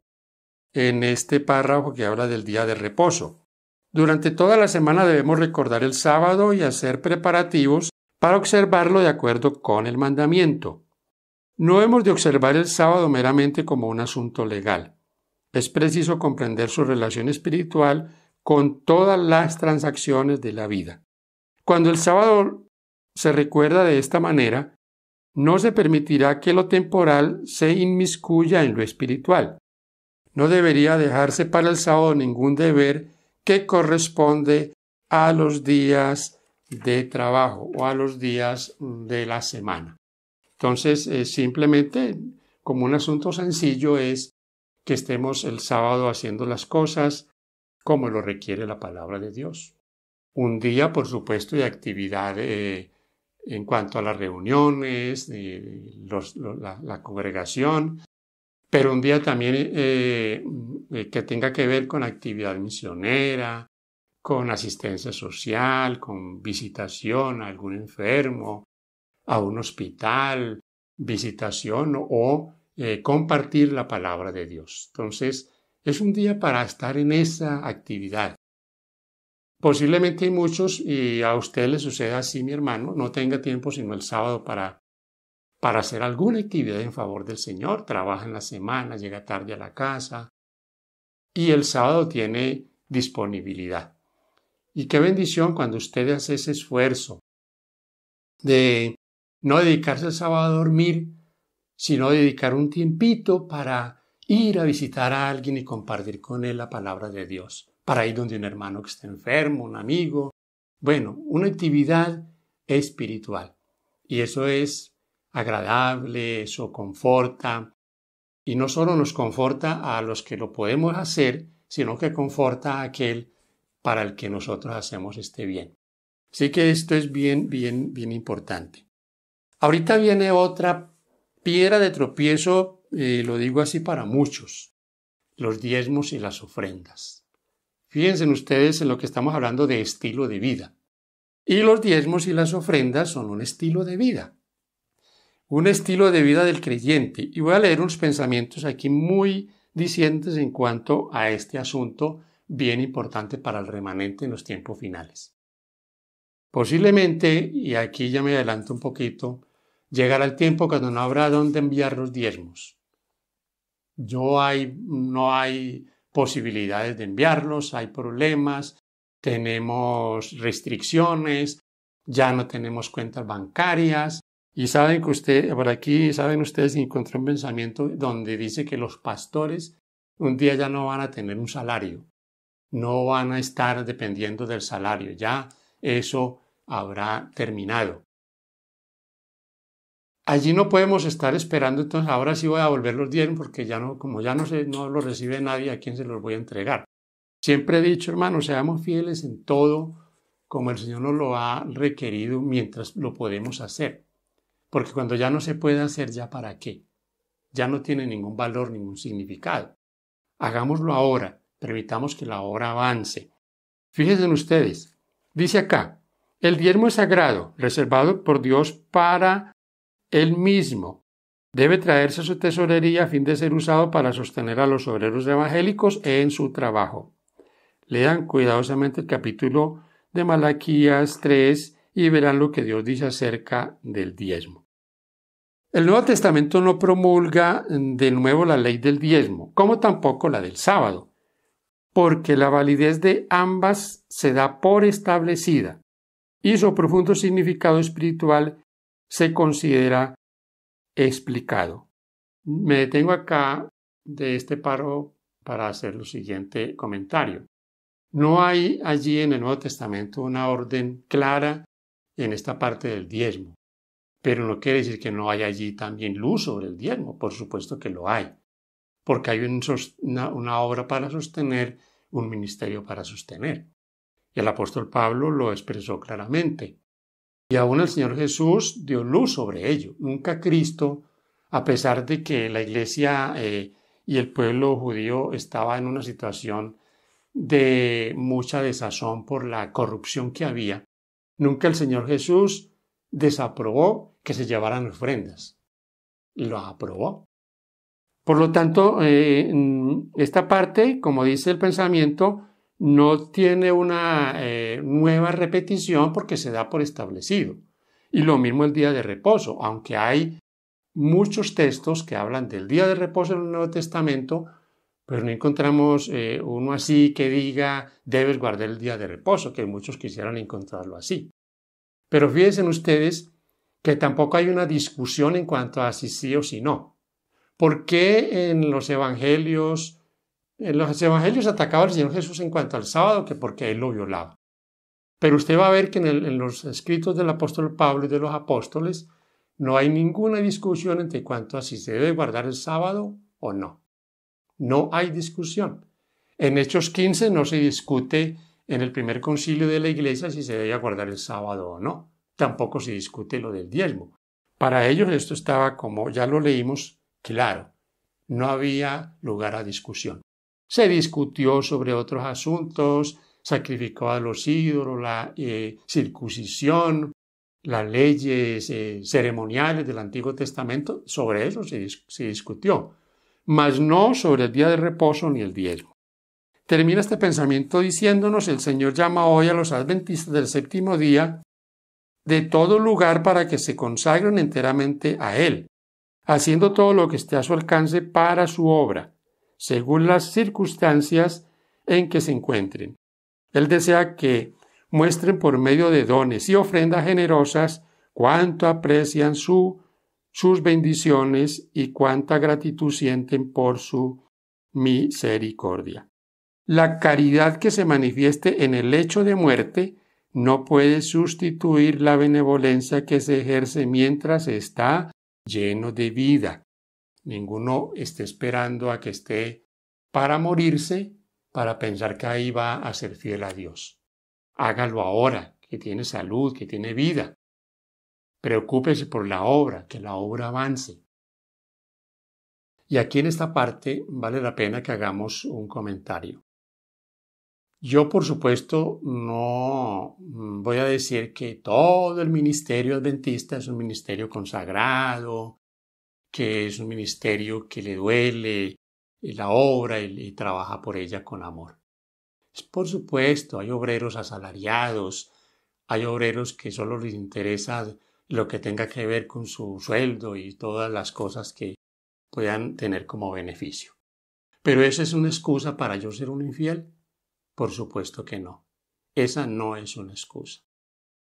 en este párrafo que habla del día de reposo. Durante toda la semana debemos recordar el sábado y hacer preparativos para observarlo de acuerdo con el mandamiento. No hemos de observar el sábado meramente como un asunto legal. Es preciso comprender su relación espiritual con todas las transacciones de la vida. Cuando el sábado se recuerda de esta manera, no se permitirá que lo temporal se inmiscuya en lo espiritual. No debería dejarse para el sábado ningún deber que corresponde a los días de trabajo o a los días de la semana. Entonces, simplemente, como un asunto sencillo, es que estemos el sábado haciendo las cosas como lo requiere la palabra de Dios. Un día, por supuesto, de actividad en cuanto a las reuniones, la congregación, pero un día también que tenga que ver con actividad misionera, con asistencia social, con visitación a algún enfermo, a un hospital, visitación o compartir la palabra de Dios. Entonces, es un día para estar en esa actividad. Posiblemente hay muchos, y a usted le suceda así, mi hermano, no tenga tiempo sino el sábado para hacer alguna actividad en favor del Señor. Trabaja en la semana, llega tarde a la casa y el sábado tiene disponibilidad. Y qué bendición cuando usted hace ese esfuerzo de no dedicarse el sábado a dormir, sino dedicar un tiempito para ir a visitar a alguien y compartir con él la palabra de Dios, para ir donde un hermano que esté enfermo, un amigo. Bueno, una actividad espiritual. Y eso es agradable, eso conforta. Y no solo nos conforta a los que lo podemos hacer, sino que conforta a aquel para el que nosotros hacemos este bien. Así que esto es bien importante. Ahorita viene otra piedra de tropiezo, lo digo así para muchos, los diezmos y las ofrendas. Fíjense ustedes en lo que estamos hablando de estilo de vida. Y los diezmos y las ofrendas son un estilo de vida. Un estilo de vida del creyente. Y voy a leer unos pensamientos aquí muy dicientes en cuanto a este asunto bien importante para el remanente en los tiempos finales. Posiblemente, y aquí ya me adelanto un poquito, llegará el tiempo cuando no habrá dónde enviar los diezmos. No hay posibilidades de enviarlos, hay problemas, tenemos restricciones, ya no tenemos cuentas bancarias. Y saben que saben ustedes que encontré un pensamiento donde dice que los pastores Un día ya no van a tener un salario, no van a estar dependiendo del salario, ya eso habrá terminado. Allí no podemos estar esperando, entonces ahora sí voy a volver los diezmos porque ya no, como ya no los recibe nadie, ¿a quién se los voy a entregar? Siempre he dicho, hermanos, seamos fieles en todo como el Señor nos lo ha requerido mientras lo podemos hacer. Porque cuando ya no se puede hacer, ¿ya para qué? Ya no tiene ningún valor, ningún significado. Hagámoslo ahora, permitamos que la obra avance. Fíjense ustedes, dice acá, el diezmo es sagrado, reservado por Dios para él mismo. Debe traerse a su tesorería a fin de ser usado para sostener a los obreros evangélicos en su trabajo. Lean cuidadosamente el capítulo de Malaquías 3 y verán lo que Dios dice acerca del diezmo. El Nuevo Testamento no promulga de nuevo la ley del diezmo, como tampoco la del sábado, porque la validez de ambas se da por establecida y su profundo significado espiritual se considera explicado. Me detengo acá de este párrafo para hacer el siguiente comentario. No hay allí en el Nuevo Testamento una orden clara en esta parte del diezmo, pero no quiere decir que no haya allí también luz sobre el diezmo. Por supuesto que lo hay, porque hay una obra para sostener, un ministerio para sostener. Y el apóstol Pablo lo expresó claramente. Y aún el Señor Jesús dio luz sobre ello. Nunca Cristo, a pesar de que la iglesia y el pueblo judío estaba en una situación de mucha desazón por la corrupción que había, nunca el Señor Jesús desaprobó que se llevaran ofrendas. Lo aprobó. Por lo tanto, esta parte, como dice el pensamiento, no tiene una nueva repetición porque se da por establecido. Y lo mismo el día de reposo, aunque hay muchos textos que hablan del día de reposo en el Nuevo Testamento, pero no encontramos uno así que diga debes guardar el día de reposo, que muchos quisieran encontrarlo así. Pero fíjense ustedes que tampoco hay una discusión en cuanto a si sí o si no. ¿Por qué en los evangelios atacaba al Señor Jesús en cuanto al sábado? Que porque él lo violaba. Pero usted va a ver que en los escritos del apóstol Pablo y de los apóstoles no hay ninguna discusión entre cuanto a si se debe guardar el sábado o no. No hay discusión. En Hechos 15 no se discute en el primer concilio de la iglesia si se debe guardar el sábado o no. Tampoco se discute lo del diezmo. Para ellos esto estaba, como ya lo leímos, claro. No había lugar a discusión. Se discutió sobre otros asuntos, sacrificó a los ídolos, la circuncisión, las leyes ceremoniales del Antiguo Testamento. Sobre eso se discutió, mas no sobre el día de reposo ni el diezmo. Termina este pensamiento diciéndonos: el Señor llama hoy a los adventistas del séptimo día de todo lugar para que se consagren enteramente a Él, haciendo todo lo que esté a su alcance para su obra, según las circunstancias en que se encuentren. Él desea que muestren por medio de dones y ofrendas generosas cuánto aprecian sus bendiciones y cuánta gratitud sienten por su misericordia. La caridad que se manifieste en el lecho de muerte no puede sustituir la benevolencia que se ejerce mientras está lleno de vida. Ninguno esté esperando a que esté para morirse para pensar que ahí va a ser fiel a Dios. Hágalo ahora, que tiene salud, que tiene vida. Preocúpese por la obra, que la obra avance. Y aquí en esta parte vale la pena que hagamos un comentario. Yo, por supuesto, no voy a decir que todo el ministerio adventista es un ministerio consagrado, que es un ministerio que le duele la obra y trabaja por ella con amor. Por supuesto, hay obreros asalariados, hay obreros que solo les interesa lo que tenga que ver con su sueldo y todas las cosas que puedan tener como beneficio. ¿Pero esa es una excusa para yo ser un infiel? Por supuesto que no. Esa no es una excusa.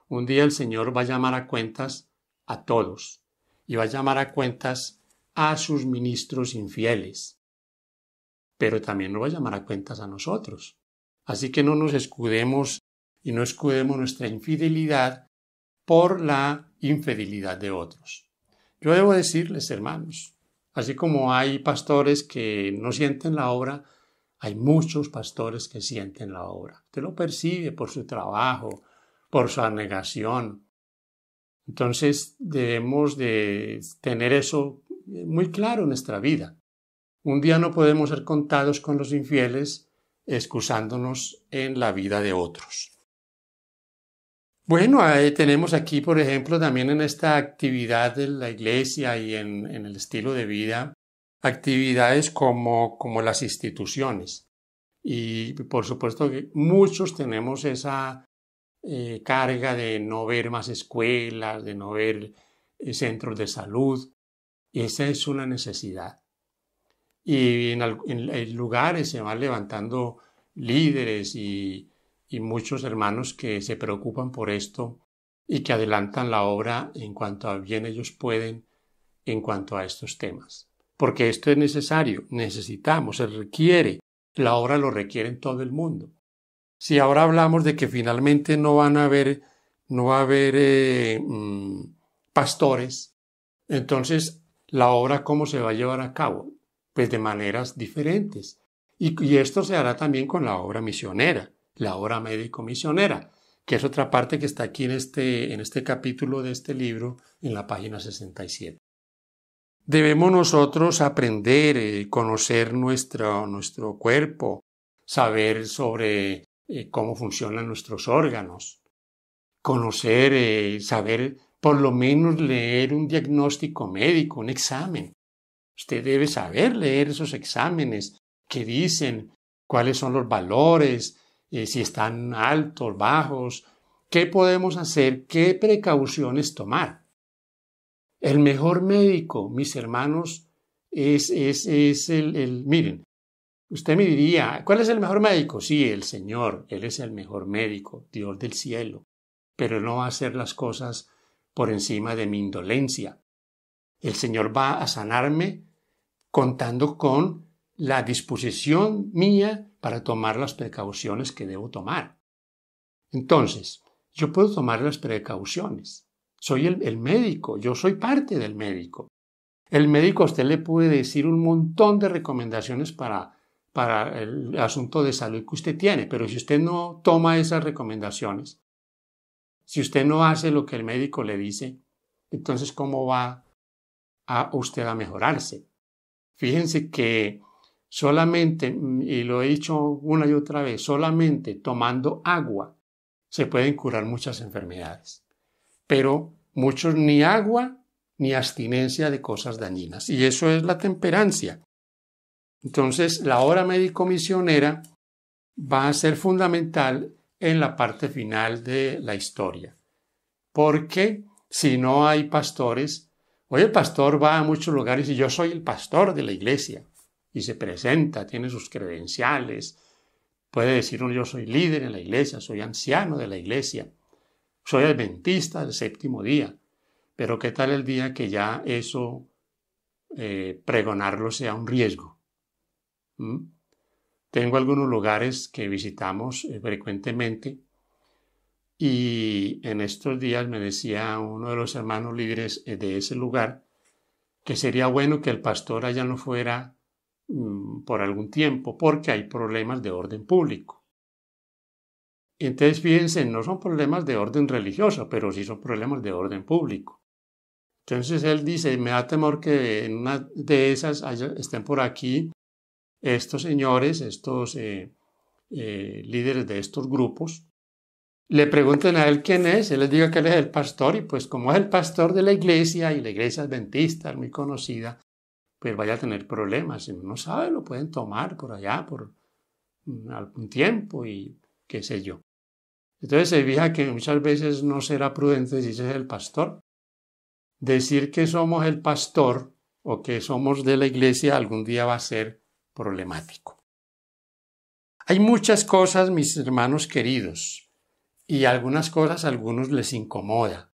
Un día el Señor va a llamar a cuentas a todos y va a llamar a cuentas a sus ministros infieles. pero también nos va a llamar a cuentas a nosotros. Así que no nos escudemos y no escudemos nuestra infidelidad por la infidelidad de otros. Yo debo decirles, hermanos, así como hay pastores que no sienten la obra, hay muchos pastores que sienten la obra. Usted lo percibe por su trabajo, por su abnegación. Entonces debemos de tener eso muy claro en nuestra vida. Un día no podemos ser contados con los infieles excusándonos en la vida de otros. Bueno, tenemos aquí, por ejemplo, también en esta actividad de la iglesia y en el estilo de vida, actividades como las instituciones. Y por supuesto que muchos tenemos esa carga de no ver más escuelas, de no ver centros de salud. Esa es una necesidad. Y en lugares se van levantando líderes y muchos hermanos que se preocupan por esto y que adelantan la obra en cuanto a bien ellos pueden en cuanto a estos temas. Porque esto es necesario, necesitamos, se requiere, la obra lo requiere en todo el mundo. Si ahora hablamos de que finalmente no va a haber pastores, entonces la obra ¿cómo se va a llevar a cabo? Pues de maneras diferentes. Y esto se hará también con la obra misionera, la obra médico-misionera, que es otra parte que está aquí en este capítulo de este libro, en la página 67. Debemos nosotros aprender, conocer nuestro cuerpo, saber sobre cómo funcionan nuestros órganos, conocer, saber, por lo menos leer un diagnóstico médico, un examen. Usted debe saber leer esos exámenes que dicen cuáles son los valores, si están altos, bajos, qué podemos hacer, qué precauciones tomar. El mejor médico, mis hermanos, es miren, usted me diría, ¿cuál es el mejor médico? Sí, el Señor, Él es el mejor médico, Dios del cielo, pero Él no va a hacer las cosas por encima de mi indolencia. El Señor va a sanarme contando con la disposición mía para tomar las precauciones que debo tomar. Entonces, yo puedo tomar las precauciones. Soy el médico, yo soy parte del médico. El médico a usted le puede decir un montón de recomendaciones para el asunto de salud que usted tiene, pero si usted no toma esas recomendaciones, si usted no hace lo que el médico le dice, entonces ¿cómo va usted a mejorarse? Fíjense que solamente, y lo he dicho una y otra vez, solamente tomando agua se pueden curar muchas enfermedades. Pero muchos ni agua ni abstinencia de cosas dañinas. Y eso es la temperancia. Entonces, la obra médico-misionera va a ser fundamental en la parte final de la historia. Porque si no hay pastores, hoy el pastor va a muchos lugares y yo soy el pastor de la iglesia. Y se presenta, tiene sus credenciales. Puede decir uno, yo soy líder en la iglesia, soy anciano de la iglesia, soy adventista del séptimo día. Pero ¿qué tal el día que ya eso, pregonarlo sea un riesgo? Tengo algunos lugares que visitamos frecuentemente y en estos días me decía uno de los hermanos líderes de ese lugar que sería bueno que el pastor allá no fuera por algún tiempo porque hay problemas de orden público. Entonces fíjense, no son problemas de orden religioso, pero sí son problemas de orden público. Entonces él dice, me da temor que en una de esas estén por aquí estos señores, estos líderes de estos grupos, le pregunten a él quién es, él les diga que él es el pastor y pues como es el pastor de la iglesia y la iglesia adventista es muy conocida, pues vaya a tener problemas. Si no sabe, lo pueden tomar por allá por algún tiempo y qué sé yo. Entonces se fija que muchas veces no será prudente si ese es el pastor. Decir que somos el pastor o que somos de la iglesia algún día va a ser problemático. Hay muchas cosas, mis hermanos queridos, y algunas cosas a algunos les incomoda.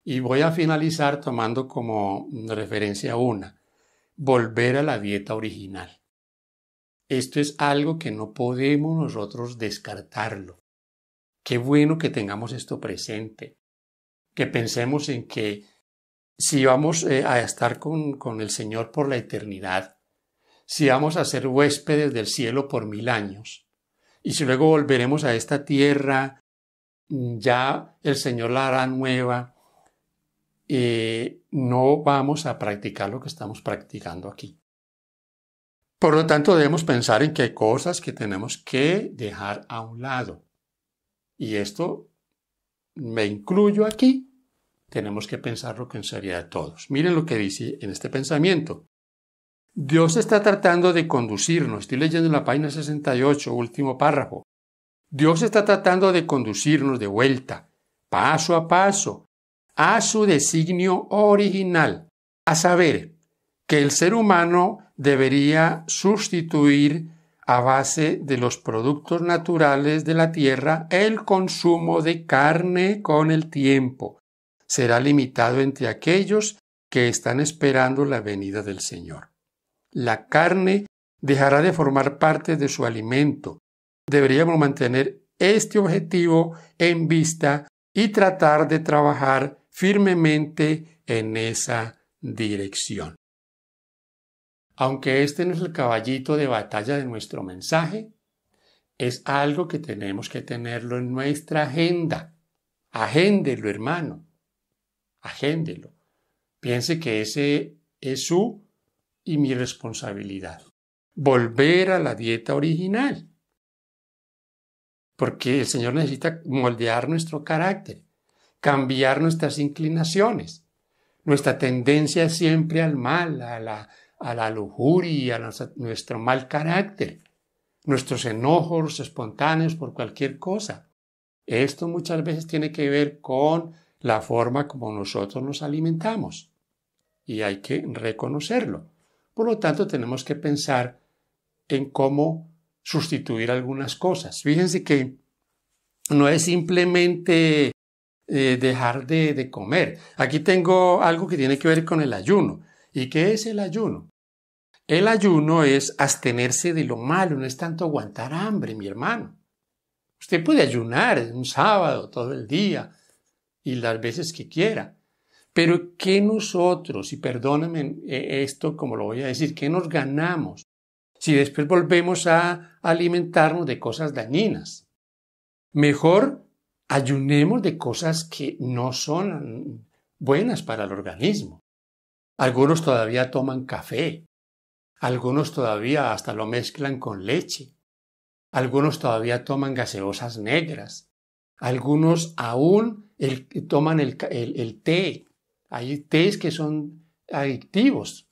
Y voy a finalizar tomando como referencia una, volver a la dieta original. Esto es algo que no podemos nosotros descartarlo. Qué bueno que tengamos esto presente, que pensemos en que si vamos a estar con el Señor por la eternidad, si vamos a ser huéspedes del cielo por 1000 años, y si luego volveremos a esta tierra, ya el Señor la hará nueva, no vamos a practicar lo que estamos practicando aquí. Por lo tanto, debemos pensar en que hay cosas que tenemos que dejar a un lado. Y esto me incluyo aquí. Tenemos que pensarlo con seriedad todos. Miren lo que dice en este pensamiento. Dios está tratando de conducirnos. Estoy leyendo en la página 68, último párrafo. Dios está tratando de conducirnos de vuelta, paso a paso, a su designio original, a saber, que el ser humano debería sustituir a base de los productos naturales de la tierra el consumo de carne con el tiempo. Será limitado entre aquellos que están esperando la venida del Señor. La carne dejará de formar parte de su alimento. Deberíamos mantener este objetivo en vista y tratar de trabajar firmemente en esa dirección. Aunque este no es el caballito de batalla de nuestro mensaje, es algo que tenemos que tenerlo en nuestra agenda. Agéndelo, hermano. Agéndelo. Piense que ese es su y mi responsabilidad. Volver a la dieta original. Porque el Señor necesita moldear nuestro carácter, cambiar nuestras inclinaciones. Nuestra tendencia es siempre al mal, a la lujuria, a nuestro mal carácter, nuestros enojos espontáneos por cualquier cosa. Esto muchas veces tiene que ver con la forma como nosotros nos alimentamos y hay que reconocerlo. Por lo tanto, tenemos que pensar en cómo sustituir algunas cosas. Fíjense que no es simplemente dejar de comer. Aquí tengo algo que tiene que ver con el ayuno. ¿Y qué es el ayuno? El ayuno es abstenerse de lo malo, no es tanto aguantar hambre, mi hermano. Usted puede ayunar un sábado todo el día y las veces que quiera. Pero ¿qué nosotros, y perdónenme esto como lo voy a decir, qué nos ganamos si después volvemos a alimentarnos de cosas dañinas? Mejor ayunemos de cosas que no son buenas para el organismo. Algunos todavía toman café. Algunos todavía hasta lo mezclan con leche. Algunos todavía toman gaseosas negras. Algunos aún toman el té. Hay tés que son adictivos.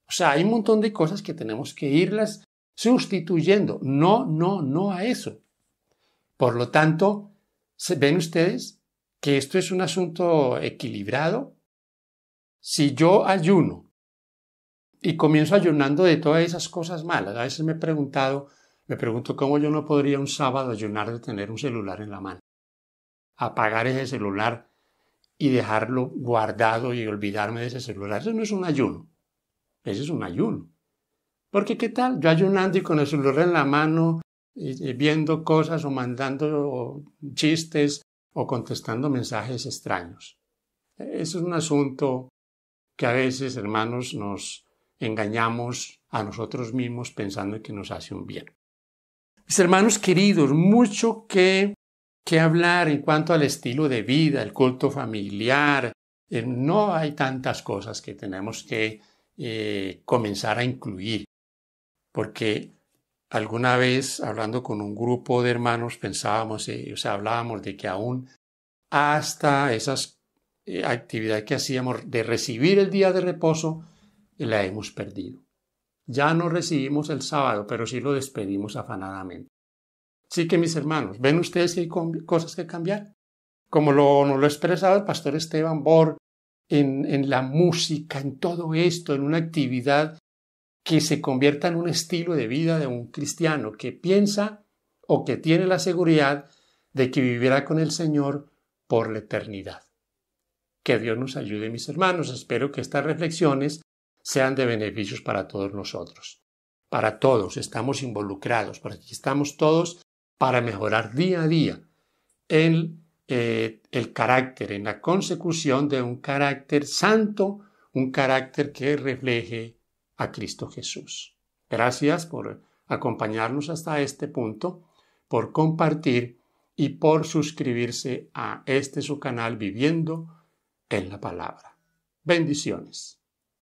O sea, hay un montón de cosas que tenemos que irlas sustituyendo. No a eso. Por lo tanto, ¿ven ustedes que esto es un asunto equilibrado? Si yo ayuno y comienzo ayunando de todas esas cosas malas, a veces me pregunto cómo yo no podría un sábado ayunar de tener un celular en la mano, apagar ese celular y dejarlo guardado y olvidarme de ese celular. Eso no es un ayuno, ese es un ayuno. Porque ¿qué tal? Yo ayunando y con el celular en la mano, viendo cosas o mandando chistes o contestando mensajes extraños. Eso es un asunto que a veces, hermanos, nos engañamos a nosotros mismos pensando que nos hace un bien. Mis hermanos queridos, mucho que hablar en cuanto al estilo de vida, el culto familiar. No hay tantas cosas que tenemos que comenzar a incluir, porque alguna vez hablando con un grupo de hermanos hablábamos de que aún hasta esas actividades que hacíamos de recibir el día de reposo la hemos perdido. Ya no recibimos el sábado, pero sí lo despedimos afanadamente. Así que mis hermanos, ¿ven ustedes que hay cosas que cambiar? Como nos lo expresaba el pastor Esteban Borg en la música, en todo esto, en una actividad que se convierta en un estilo de vida de un cristiano que piensa o que tiene la seguridad de que vivirá con el Señor por la eternidad. Que Dios nos ayude, mis hermanos. Espero que estas reflexiones sean de beneficios para todos nosotros. para todos, estamos involucrados, porque aquí estamos todos para mejorar día a día en el carácter, en la consecución de un carácter santo, un carácter que refleje a Cristo Jesús. Gracias por acompañarnos hasta este punto, por compartir y por suscribirse a este su canal Viviendo en la Palabra. Bendiciones.